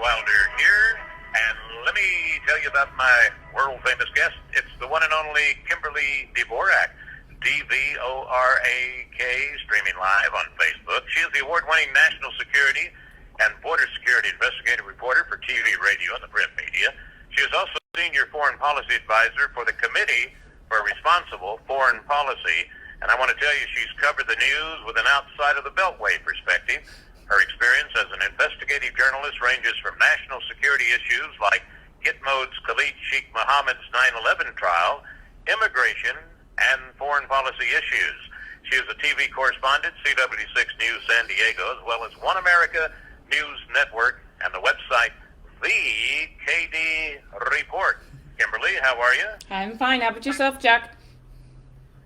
Wilder here, and let me tell you about my world-famous guest. It's the one and only Kimberly Dvorak, D-V-O-R-A-K, streaming live on Facebook. She is the award-winning national security and border security investigative reporter for TV, radio, and the print media. She is also senior foreign policy advisor for the Committee for Responsible Foreign Policy, and I want to tell you she's covered the news with an outside-of-the-beltway perspective. Her experience as an investigative journalist ranges from national security issues like Gitmo's Khalid Sheikh Mohammed's 9/11 trial, immigration, and foreign policy issues. She is a TV correspondent, CW6 News San Diego, as well as One America News Network and the website The KD Report. Kimberly, how are you? I'm fine. How about yourself, Jack?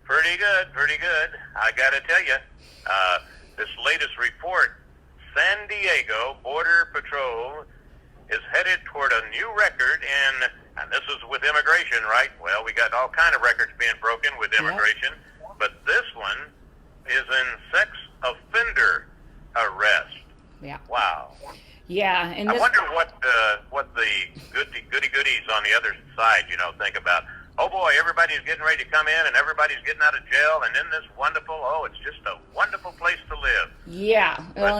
Pretty good, pretty good. I got to tell you, this latest report, San Diego Border Patrol is headed toward a new record and this is with immigration, right? Well, we got all kind of records being broken with immigration, but this one is in sex offender arrest. Yeah. Wow. Yeah, and I wonder what the goodies on the other side, think about. Oh boy, everybody's getting ready to come in and everybody's getting out of jail and in this wonderful, it's just a wonderful place to live. Yeah, well,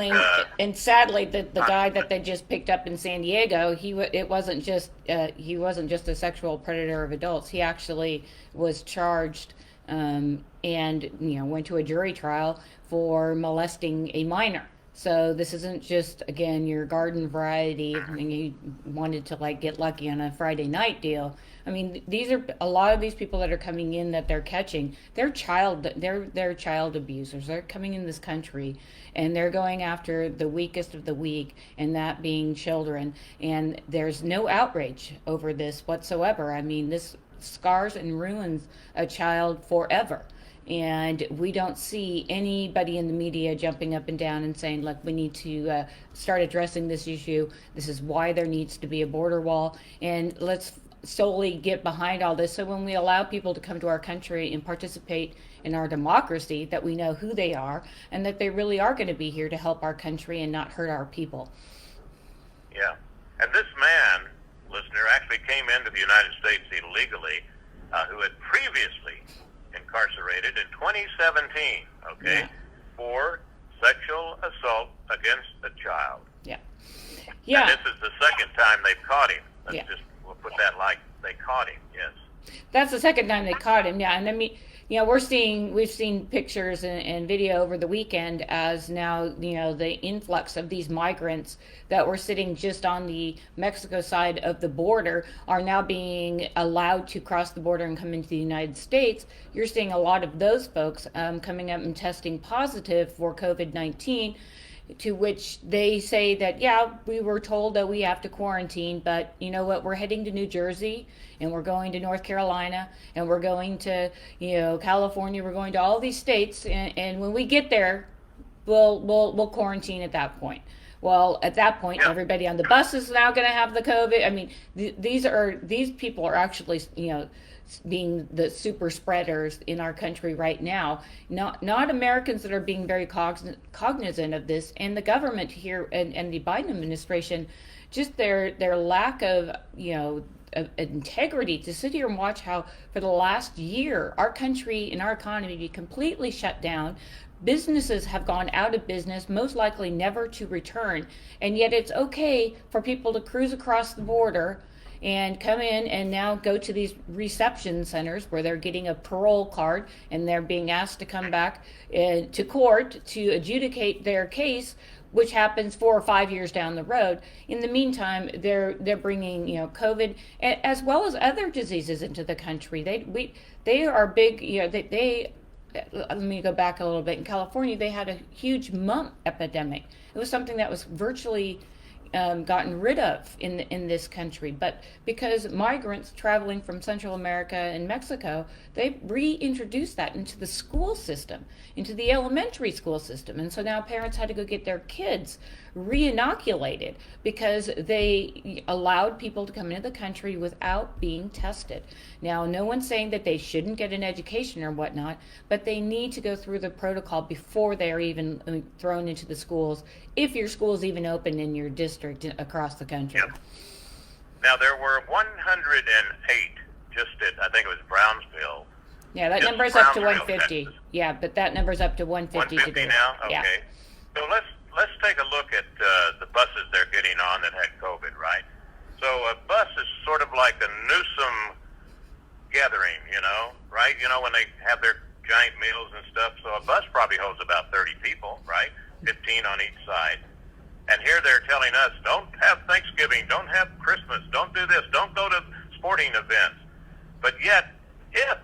and sadly, the guy that they just picked up in San Diego, he wasn't just a sexual predator of adults. He actually was charged and went to a jury trial for molesting a minor. So this isn't just, again, your garden variety, and you wanted to get lucky on a Friday night deal. I mean, these are a lot of these people that are coming in that they're catching. They're child abusers. They're coming in this country and they're going after the weakest of the weak, and that being children. And there's no outrage over this whatsoever. I mean, this scars and ruins a child forever. And we don't see anybody in the media jumping up and down and saying, look, we need to start addressing this issue. This is why there needs to be a border wall. And let's solely get behind all this. So when we allow people to come to our country and participate in our democracy, that we know who they are and that they really are going to be here to help our country and not hurt our people. Yeah. And this man, listener, actually came into the United States illegally, who had previously incarcerated in 2017, for sexual assault against a child. Yeah. And this is the second time they've caught him. We'll put that like they caught him, yes. That's the second time they caught him, yeah. And I mean, we've seen pictures and video over the weekend as now, the influx of these migrants that were sitting just on the Mexico side of the border are now being allowed to cross the border and come into the United States. You're seeing a lot of those folks coming up and testing positive for COVID-19, to which they say that, we were told that we have to quarantine, but you know what, we're heading to New Jersey, and we're going to North Carolina, and we're going to, California, we're going to all these states, and when we get there, we'll quarantine at that point. Well, at that point, everybody on the bus is now going to have the COVID. I mean, these people are actually, being the super spreaders in our country right now. Not Americans that are being very cognizant of this, and the government here and the Biden administration, just their lack of of integrity to sit here and watch how for the last year our country and our economy be completely shut down. Businesses have gone out of business, most likely never to return, and yet it's okay for people to cruise across the border and come in and now go to these reception centers where they're getting a parole card and they're being asked to come back to court to adjudicate their case, which happens 4 or 5 years down the road. In the meantime, they're bringing COVID as well as other diseases into the country. They are big. Let me go back a little bit. In California, they had a huge mump epidemic. It was something that was virtually gotten rid of in this country, but because migrants traveling from Central America and Mexico, they reintroduced that into the school system, into the elementary school system, and so now parents had to go get their kids re-inoculated because they allowed people to come into the country without being tested. Now, no one's saying that they shouldn't get an education or whatnot, but they need to go through the protocol before they're even thrown into the schools, if your school's even open in your district. district across the country. Yep. Now, there were 108 just at, I think it was Brownsville. Yeah, that number's up to 150. Texas. Yeah, but that number's up to 150 150 today. now? Okay. Yeah. So let's take a look at the buses they're getting on that had COVID, right? So a bus is sort of like a Newsom gathering, right? When they have their giant meals and stuff. So a bus probably holds about 30 people, right? 15 on each side. And here they're telling us, don't have Thanksgiving, don't have Christmas, don't do this, don't go to sporting events. But yet, if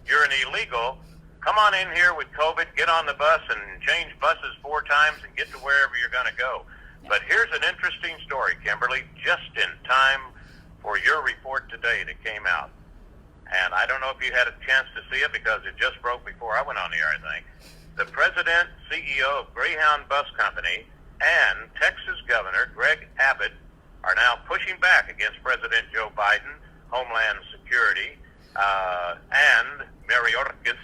you're an illegal, come on in here with COVID, get on the bus and change buses 4 times and get to wherever you're going to go. But here's an interesting story, Kimberly, just in time for your report today that came out. And I don't know if you had a chance to see it because it just broke before I went on the air, I think. The president, CEO of Greyhound Bus Company, and Texas Governor Greg Abbott are now pushing back against President Joe Biden, Homeland Security, and Mayorkas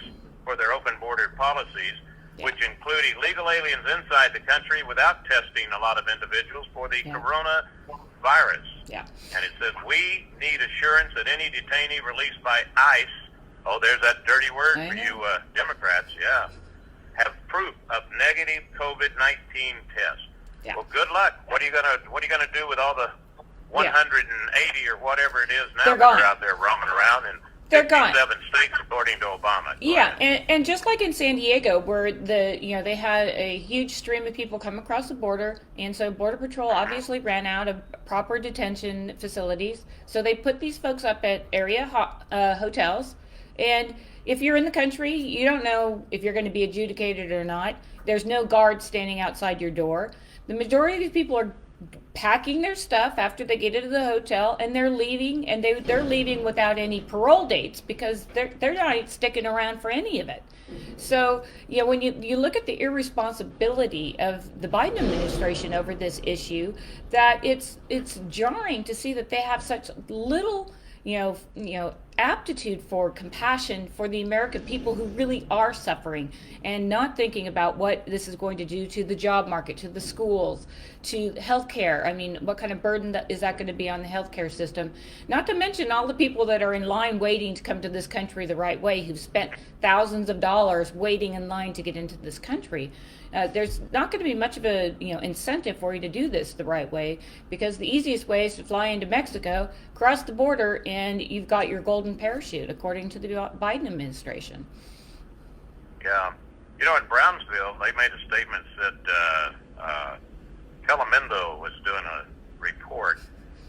for their open border policies, which include illegal aliens inside the country without testing a lot of individuals for the coronavirus. Yeah. And it says, we need assurance that any detainee released by ICE, oh, there's that dirty word for you Democrats, have proof of negative COVID-19 test. Yeah. Well, good luck. What are you gonna do with all the 180 or whatever it is now that are out there roaming around in 57 states, according to Obama? And just like in San Diego, where they had a huge stream of people come across the border, and so Border Patrol obviously ran out of proper detention facilities, so they put these folks up at area hotels, and if you're in the country, you don't know if you're going to be adjudicated or not. There's no guard standing outside your door. The majority of these people are packing their stuff after they get into the hotel, and they're leaving, and they're leaving without any parole dates because they're not sticking around for any of it. So, when you look at the irresponsibility of the Biden administration over this issue, that it's jarring to see that they have such little aptitude for compassion for the American people who really are suffering, and not thinking about what this is going to do to the job market, to the schools, to healthcare. I mean, what kind of burden is that going to be on the healthcare system? Not to mention all the people that are in line waiting to come to this country the right way, who've spent thousands of dollars waiting in line to get into this country. There's not going to be much of a incentive for you to do this the right way, because the easiest way is to fly into Mexico, cross the border, and you've got your golden parachute, according to the Biden administration. Yeah. In Brownsville, they made a statement that Telemundo was doing a report,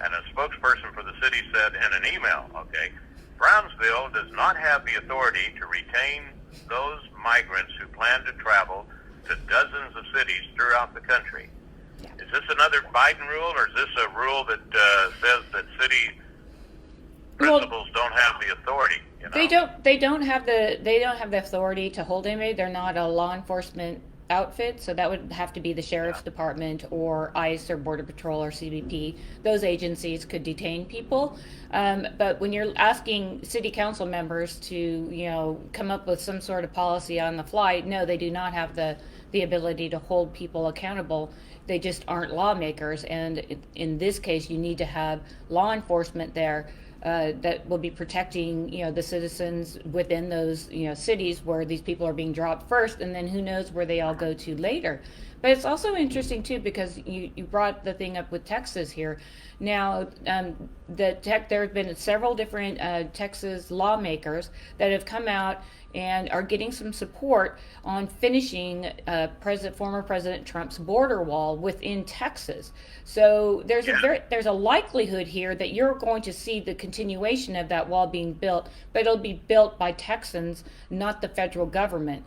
and a spokesperson for the city said in an email, Brownsville does not have the authority to retain those migrants who plan to travel to dozens of cities throughout the country. Yeah. Is this another Biden rule, or is this a rule that says that city principals don't have the authority? They don't have the authority to hold anybody. They're not a law enforcement outfit, so that would have to be the sheriff's department or ICE or Border Patrol or CBP. Those agencies could detain people, but when you're asking city council members to come up with some sort of policy on the fly, no, they do not have the ability to hold people accountable. They just aren't lawmakers, and in this case you need to have law enforcement there that will be protecting the citizens within those cities where these people are being dropped first, and then who knows where they all go to later. But it's also interesting too, because you brought the thing up with Texas here. Now, there have been several different Texas lawmakers that have come out and are getting some support on finishing former President Trump's border wall within Texas. So there's a likelihood here that you're going to see the continuation of that wall being built, but it'll be built by Texans, not the federal government.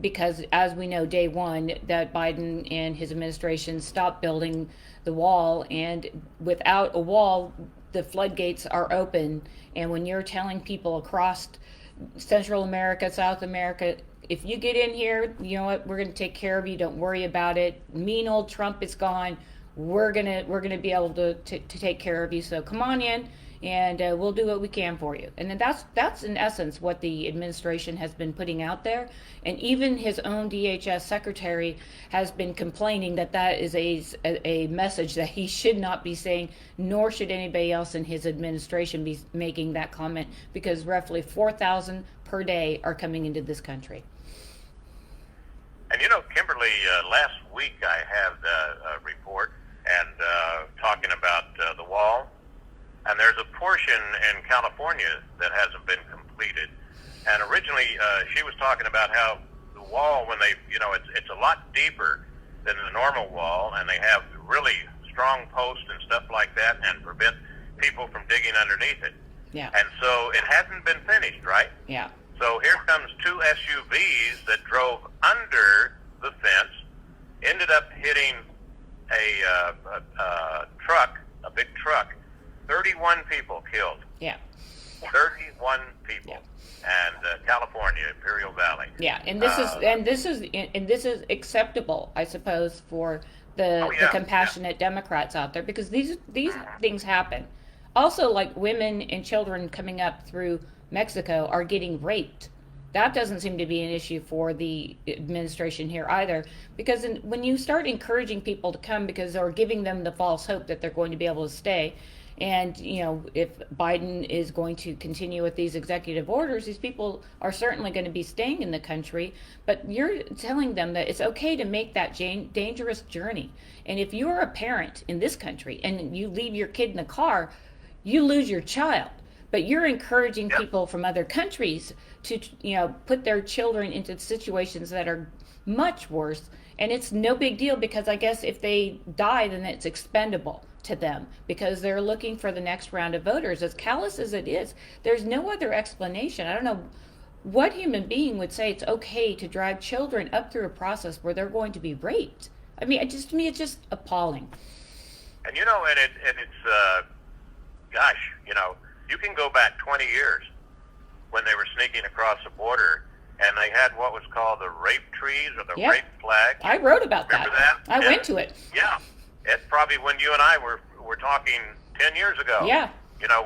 Because as we know, day one, that Biden and his administration stopped building the wall, and without a wall, the floodgates are open. And when you're telling people across Central America, South America, if you get in here, you know what, we're going to take care of you, don't worry about it. Mean old Trump is gone. We're gonna be able to take care of you. So come on in. and we'll do what we can for you. And then that's in essence what the administration has been putting out there. And even his own DHS secretary has been complaining that that is a message that he should not be saying, nor should anybody else in his administration be making that comment, because roughly 4,000 per day are coming into this country. And Kimberly, last week I had a report and talking about the wall, and there's a portion in California that hasn't been completed. And originally she was talking about how the wall, when they, it's a lot deeper than the normal wall, and they have really strong posts and stuff like that, and prevent people from digging underneath it. Yeah. And so it hasn't been finished, right? Yeah. So here comes two SUVs that drove under the fence, ended up hitting a truck, a big truck. 31 people killed. Yeah. 31 people. Yeah. And California, Imperial Valley. Yeah, and this is acceptable, I suppose, for the compassionate Democrats out there, because these things happen. Also, like women and children coming up through Mexico are getting raped. That doesn't seem to be an issue for the administration here either, because when you start encouraging people to come because or giving them the false hope that they're going to be able to stay, and if Biden is going to continue with these executive orders, these people are certainly going to be staying in the country, but you're telling them that it's okay to make that dangerous journey. And if you're a parent in this country and you leave your kid in the car, you lose your child. But you're encouraging people from other countries to, put their children into situations that are much worse. And it's no big deal, because I guess if they die, then it's expendable to them, because they're looking for the next round of voters. As callous as it is, there's no other explanation. I don't know what human being would say it's okay to drive children up through a process where they're going to be raped. I mean, to me, it's just appalling. And it's, gosh, you can go back 20 years when they were sneaking across the border, and they had what was called the rape trees or the rape flag. I wrote about Remember that? I went to it. Yeah. It's probably when you and I were talking 10 years ago. Yeah.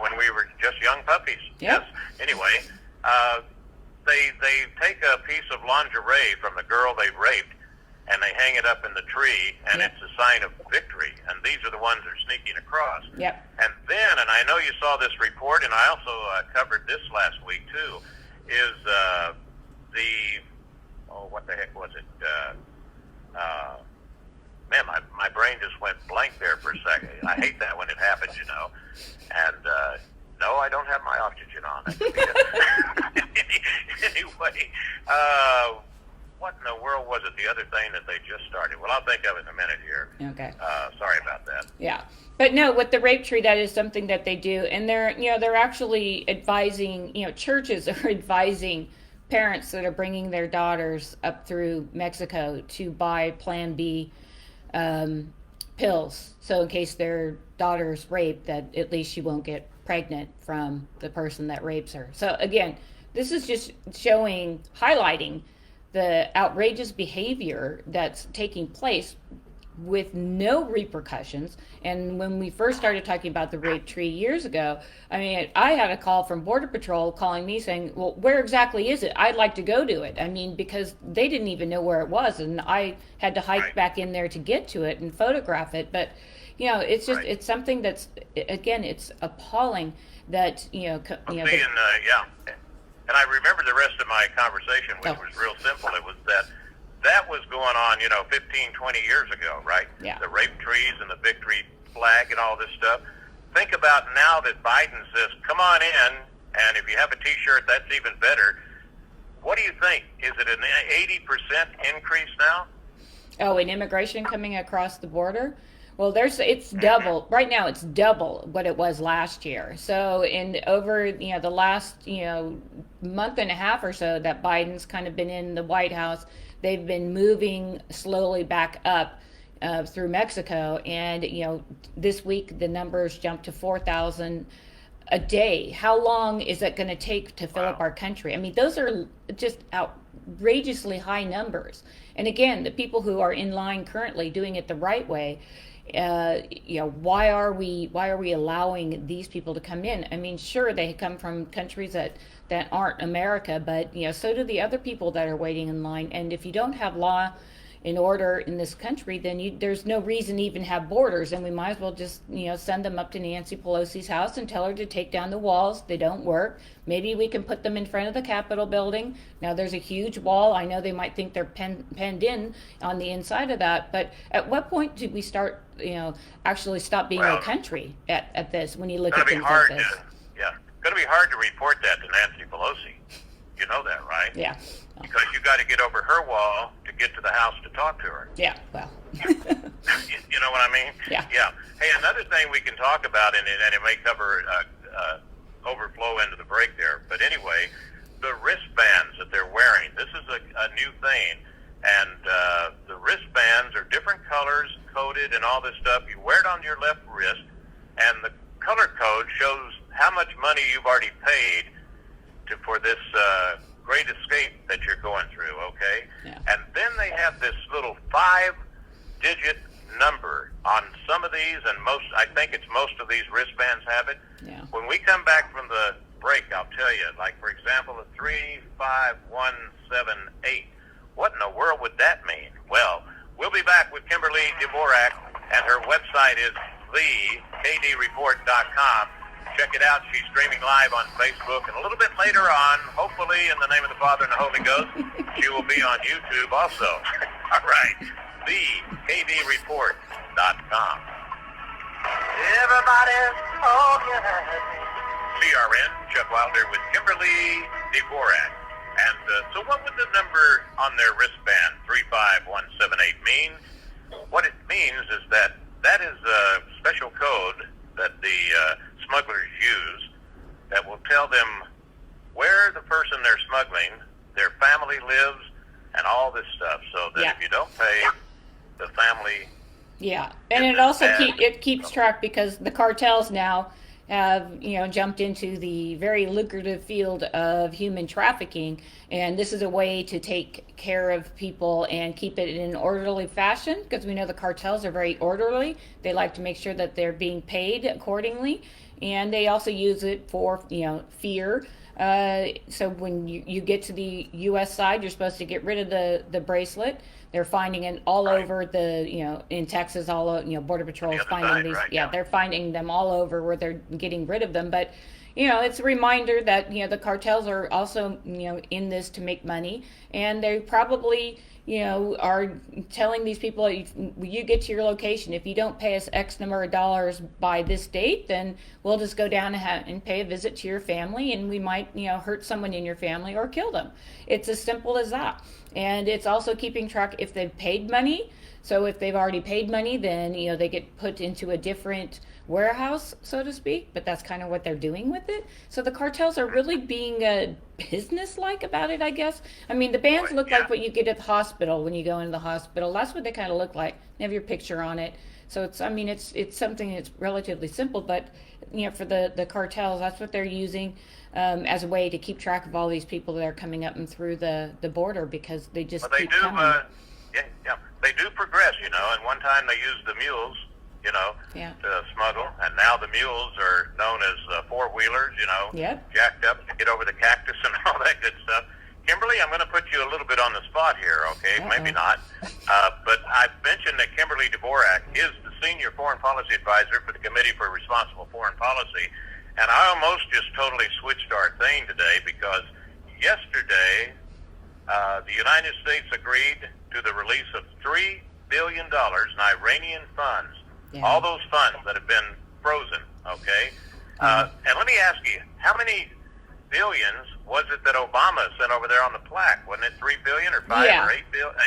When we were just young puppies. Yep. Yes. Anyway, they take a piece of lingerie from the girl they raped, and they hang it up in the tree, and it's a sign of victory. And these are the ones that are sneaking across. Yep. And then, and I know you saw this report, and I also covered this last week too, is what the heck was it? Man, my brain just went blank there for a second. I hate that when it happens, And no, I don't have my oxygen on. Anyway, what in the world was it, the other thing that they just started? Well, I'll think of it in a minute here. Okay. Sorry about that. Yeah. But no, with the rape tree, that is something that they do. And they're actually advising, churches are advising parents that are bringing their daughters up through Mexico to buy Plan B pills. So in case their daughter's raped, that at least she won't get pregnant from the person that rapes her. So again, this is just highlighting the outrageous behavior that's taking place with no repercussions. And when we first started talking about the rape tree years ago, I mean, I had a call from Border Patrol calling me saying, well, where exactly is it? I'd like to go to it. I mean, because they didn't even know where it was, and I had to hike back in there to get to it and photograph it. But it's just it's something that's, again, it's appalling that And I remember the rest of my conversation, which was real simple. It was that was going on, 15, 20 years ago, right? Yeah. The rape trees and the victory flag and all this stuff. Think about now that Biden says, come on in, and if you have a T-shirt, that's even better. What do you think? Is it an 80% increase now? Oh, in immigration coming across the border? Well, it's double. Right now, it's double what it was last year. So over the last month and a half or so that Biden's kind of been in the White House, they've been moving slowly back up through Mexico, and this week the numbers jumped to 4,000 a day. How long is that going to take to fill up our country? I mean, those are just outrageously high numbers. And again, the people who are in line currently doing it the right way, why are we allowing these people to come in? I mean, sure, they come from countries that aren't America, but so do the other people that are waiting in line. And if you don't have law in order in this country, then there's no reason to even have borders, and we might as well just send them up to Nancy Pelosi's house and tell her to take down the walls. They don't work. Maybe we can put them in front of the Capitol building. Now there's a huge wall. I know they might think they're penned in on the inside of that, but at what point do we start actually stop being a country at this, when you look at things like this? It's going to be hard to report that to Nancy Pelosi. You know that, right? Yeah. Because you got to get over her wall to get to the house to talk to her. Yeah, well. You know what I mean? Yeah. Yeah. Hey, another thing we can talk about, and it may cover overflow into the break there, but anyway, the wristbands that they're wearing. This is a new thing, and the wristbands are different colors, coded, and all this stuff. You wear it on your left wrist, and the color code shows how much money you've already paid for this great escape that you're going through, okay? Yeah. And then they have this little 5-digit number on some of these, and I think it's most of these wristbands have it. Yeah. When we come back from the break, I'll tell you, like, for example, the 35178, what in the world would that mean? Well, we'll be back with Kimberly Dvorak, and her website is thekdreport.com. Check it out. She's streaming live on Facebook. And a little bit later on, hopefully in the name of the Father and the Holy Ghost, she will be on YouTube also. All right. thekdreport.com. Everybody's talking at me. CRN, Chuck Wilder with Kimberly Dvorak. And so what would the number on their wristband, 35178, mean? What it means is that is a special code that the smugglers use that will tell them where the person they're smuggling, their family lives, and all this stuff, so that if you don't pay, the family... Yeah, and it also keeps track, because the cartels now have jumped into the very lucrative field of human trafficking, and this is a way to take care of people and keep it in an orderly fashion, because we know the cartels are very orderly. They like to make sure that they're being paid accordingly, and they also use it for fear. So when you get to the U.S. side, you're supposed to get rid of the bracelet. They're finding it all over in Texas, Border Patrol is finding these. Right? Yeah, they're finding them all over where they're getting rid of them. But, it's a reminder that, the cartels are also, in this to make money. And they probably, are telling these people, you get to your location, if you don't pay us X number of dollars by this date, then we'll just go down and pay a visit to your family, and we might, hurt someone in your family or kill them. It's as simple as that. And it's also keeping track if they've paid money. So if they've already paid money, then, they get put into a different warehouse, so to speak, but that's kind of what they're doing with it. So the cartels are really being business-like about it, I guess. I mean, the bands look like what you get at the hospital when you go into the hospital. That's what they kind of look like. They have your picture on it. So it's something that's relatively simple, but, for the cartels, that's what they're using as a way to keep track of all these people that are coming up and through the border, because they just keep coming. They do progress, and one time they used the mules, to smuggle, and now the mules are known as four-wheelers, jacked up to get over the cactus and all that good stuff. Kimberly, I'm going to put you a little bit on the spot here, okay? Maybe not. But I mentioned that Kimberly Dvorak is the Senior Foreign Policy Advisor for the Committee for Responsible Foreign Policy, and I almost just totally switched our thing today, because yesterday the United States agreed to the release of $3 billion in Iranian funds. Yeah. All those funds that have been frozen, okay? And let me ask you, how many billions was it that Obama sent over there on the plaque? Wasn't it 3 billion or 5 or 8 billion?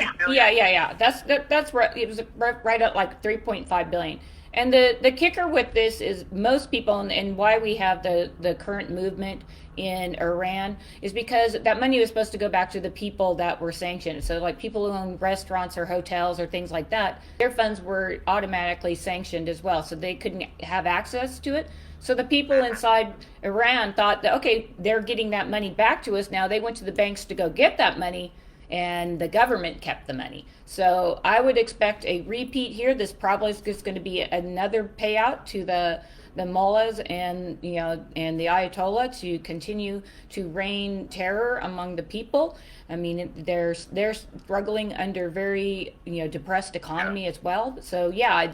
Yeah. That's right. It was right at like 3.5 billion. And the kicker with this is most people, and why we have the current movement in Iran, is because that money was supposed to go back to the people that were sanctioned. So like people who own restaurants or hotels or things like that, their funds were automatically sanctioned as well, so they couldn't have access to it. So the people inside Iran thought that, okay, they're getting that money back to us now. They went to the banks to go get that money, and the government kept the money. So I would expect a repeat here. This probably is just going to be another payout to the mullahs and and the Ayatollah to continue to rain terror among the people. I mean, they're struggling under very depressed economy as well. So yeah, I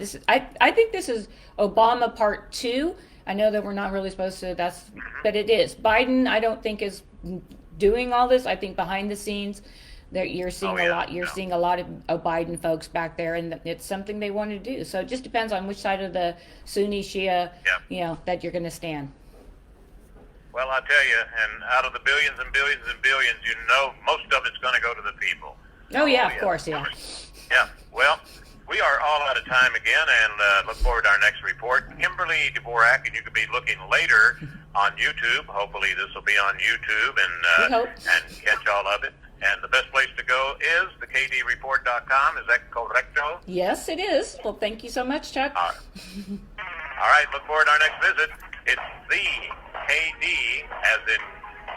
think this is Obama part 2. I know that we're not really supposed to. But it is. Biden, I don't think is doing all this. I think behind the scenes, that you're seeing a lot. You're seeing a lot of Biden folks back there, and it's something they want to do. So it just depends on which side of the Sunni Shia, that you're going to stand. Well, I tell you, and out of the billions and billions and billions, most of it's going to go to the people. Oh yeah, of course, yeah. Yeah. Well, we are all out of time again, and look forward to our next report. Kimberly Dvorak, and you can be looking later on YouTube. Hopefully, this will be on YouTube and catch all of it. And the best place to go is thekdreport.com. Is that correcto? Yes, it is. Well, thank you so much, Chuck. All right. Look forward to our next visit. It's the KD, as in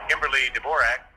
Kimberly Dvorak.